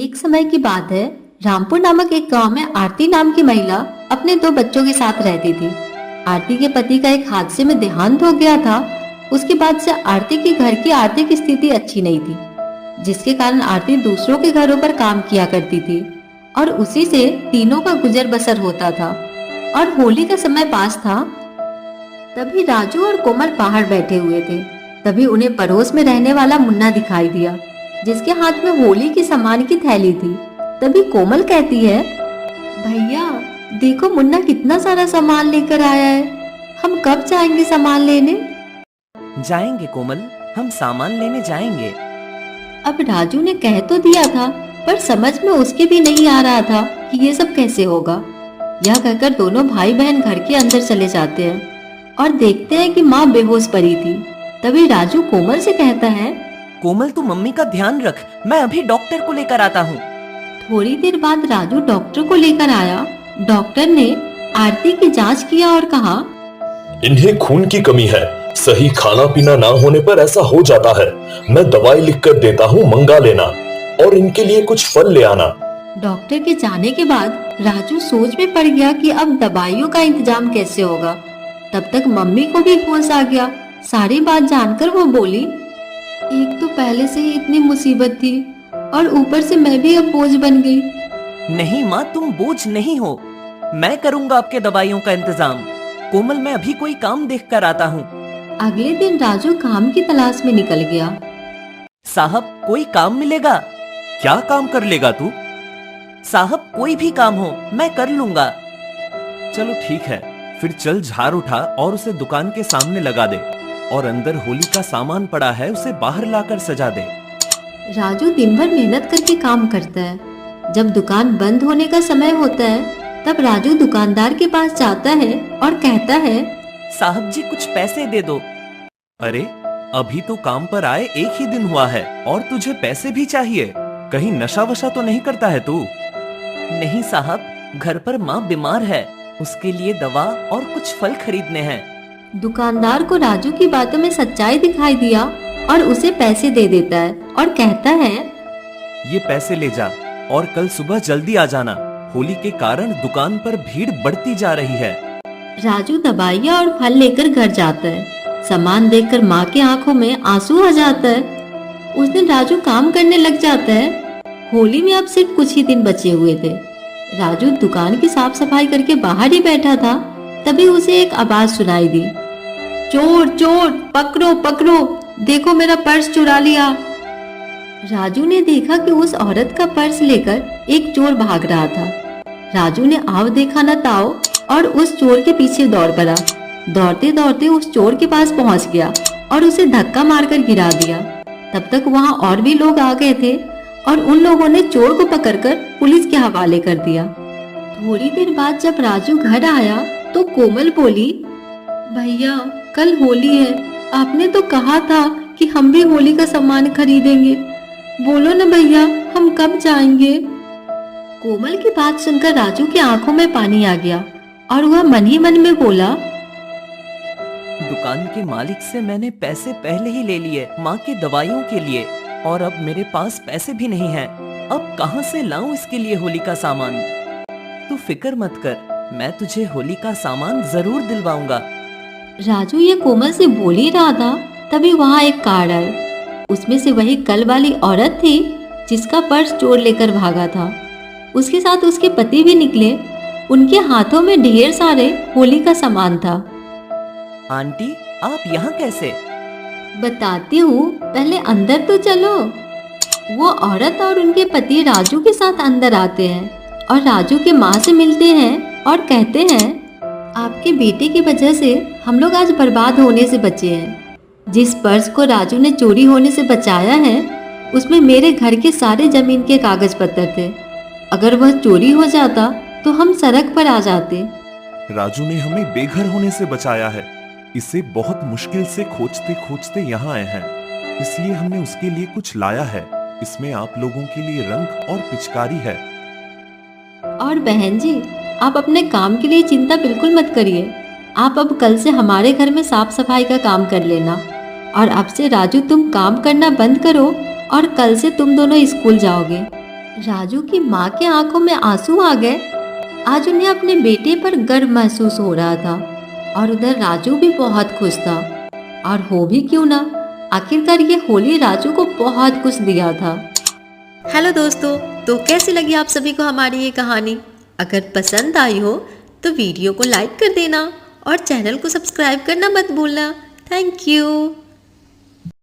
एक समय की बात है। रामपुर नामक एक गांव में आरती नाम की महिला अपने दो बच्चों के साथ रहती थी। आरती के पति का एक हादसे में देहांत हो गया था। उसके बाद से आरती के घर की आर्थिक स्थिति अच्छी नहीं थी, जिसके कारण आरती दूसरों के घरों पर काम किया करती थी और उसी से तीनों का गुजर बसर होता था। और होली का समय पास था। तभी राजू और कोमल बाहर बैठे हुए थे। तभी उन्हें पड़ोस में रहने वाला मुन्ना दिखाई दिया, जिसके हाथ में होली के सामान की थैली थी। तभी कोमल कहती है, भैया देखो मुन्ना कितना सारा सामान लेकर आया है, हम कब जाएंगे सामान लेने? जाएंगे कोमल, हम सामान लेने जाएंगे। अब राजू ने कह तो दिया था, पर समझ में उसके भी नहीं आ रहा था कि ये सब कैसे होगा। यह कहकर दोनों भाई बहन घर के अंदर चले जाते हैं और देखते हैं कि माँ बेहोश पड़ी थी। तभी राजू कोमल से कहता है, कोमल तू मम्मी का ध्यान रख, मैं अभी डॉक्टर को लेकर आता हूँ। थोड़ी देर बाद राजू डॉक्टर को लेकर आया। डॉक्टर ने आरती की जांच किया और कहा, इन्हें खून की कमी है, सही खाना पीना ना होने पर ऐसा हो जाता है। मैं दवाई लिख कर देता हूँ, मंगा लेना और इनके लिए कुछ फल ले आना। डॉक्टर के जाने के बाद राजू सोच में पड़ गया कि अब दवाइयों का इंतजाम कैसे होगा। तब तक मम्मी को भी होश आ गया। सारी बात जानकर वो बोली, एक तो पहले से ही इतनी मुसीबत थी और ऊपर से मैं भी अब बोझ बन गई। नहीं माँ, तुम बोझ नहीं हो, मैं करूँगा आपके दवाइयों का इंतजाम। कोमल मैं अभी कोई काम देख कर आता हूँ। अगले दिन राजू काम की तलाश में निकल गया। साहब कोई काम मिलेगा? क्या काम कर लेगा तू? साहब कोई भी काम हो मैं कर लूंगा। चलो ठीक है, फिर चल झाड़ उठा और उसे दुकान के सामने लगा दे और अंदर होली का सामान पड़ा है उसे बाहर लाकर सजा दे। राजू दिन भर मेहनत करके काम करता है। जब दुकान बंद होने का समय होता है तब राजू दुकानदार के पास जाता है और कहता है, साहब जी कुछ पैसे दे दो। अरे अभी तो काम पर आए एक ही दिन हुआ है और तुझे पैसे भी चाहिए? कहीं नशा वशा तो नहीं करता है तू? नहीं साहब, घर पर माँ बीमार है, उसके लिए दवा और कुछ फल खरीदने हैं। दुकानदार को राजू की बातों में सच्चाई दिखाई दिया और उसे पैसे दे देता है और कहता है, ये पैसे ले जा और कल सुबह जल्दी आ जाना, होली के कारण दुकान पर भीड़ बढ़ती जा रही है। राजू दवाइयाँ और फल लेकर घर जाता है। सामान देखकर माँ की आंखों में आंसू आ जाता है। उस दिन राजू काम करने लग जाता है। होली में अब सिर्फ कुछ ही दिन बचे हुए थे। राजू दुकान की साफ सफाई करके बाहर ही बैठा था। तभी उसे एक आवाज सुनाई दी, चोर चोर, पकड़ो पकड़ो, देखो मेरा पर्स चुरा लिया। राजू ने देखा कि उस औरत का पर्स लेकर एक चोर भाग रहा था। राजू ने आव देखा न ताओ और उस चोर के पीछे दौड़ पड़ा। दौड़ते दौड़ते उस चोर के पास पहुंच गया और उसे धक्का मारकर गिरा दिया। तब तक वहां और भी लोग आ गए थे और उन लोगों ने चोर को पकड़कर पुलिस के हवाले कर दिया। थोड़ी देर बाद जब राजू घर आया तो कोमल बोली, भैया कल होली है, आपने तो कहा था कि हम भी होली का सामान खरीदेंगे, बोलो ना भैया हम कब जाएंगे? कोमल की बात सुनकर राजू की आंखों में पानी आ गया और वह मन ही मन में बोला, दुकान के मालिक से मैंने पैसे पहले ही ले लिए माँ की दवाइयों के लिए और अब मेरे पास पैसे भी नहीं हैं। अब कहाँ से लाऊं इसके लिए होली का सामान? तू फिक्र मत कर, मैं तुझे होली का सामान जरूर दिलवाऊंगा। राजू ये कोमल से बोल ही रहा था, तभी वहाँ एक कार आई। उसमें से वही कल वाली औरत थी जिसका पर्स चोर लेकर भागा था। उसके साथ उसके पति भी निकले। उनके हाथों में ढेर सारे होली का सामान था। आंटी आप यहाँ कैसे? बताती हूँ, पहले अंदर तो चलो। वो औरत और उनके पति राजू के साथ अंदर आते हैं और राजू के माँ से मिलते हैं और कहते हैं, आपके बेटे की वजह से हम लोग आज बर्बाद होने से बचे हैं। जिस पर्स को राजू ने चोरी होने से बचाया है उसमें मेरे घर के सारे जमीन के कागज पत्र थे। अगर वह चोरी हो जाता तो हम सड़क पर आ जाते। राजू ने हमें बेघर होने से बचाया है। इसे बहुत मुश्किल से खोजते खोजते यहाँ आए हैं, इसलिए हमने उसके लिए कुछ लाया है। इसमें आप लोगों के लिए रंग और पिचकारी है। और बहन जी, आप अपने काम के लिए चिंता बिल्कुल मत करिए। आप अब कल से हमारे घर में साफ सफाई का काम कर लेना और अब से राजू तुम काम करना बंद करो और कल से तुम दोनों स्कूल जाओगे। राजू की माँ के आंखों में आंसू आ गए। आज उन्हें अपने बेटे पर गर्व महसूस हो रहा था और उधर राजू भी बहुत खुश था। और हो भी क्यों ना, आखिरकार ये होली राजू को बहुत कुछ दिया था। हेलो दोस्तों, तो कैसी लगी आप सभी को हमारी ये कहानी? अगर पसंद आई हो तो वीडियो को लाइक कर देना और चैनल को सब्सक्राइब करना मत भूलना। Thank you.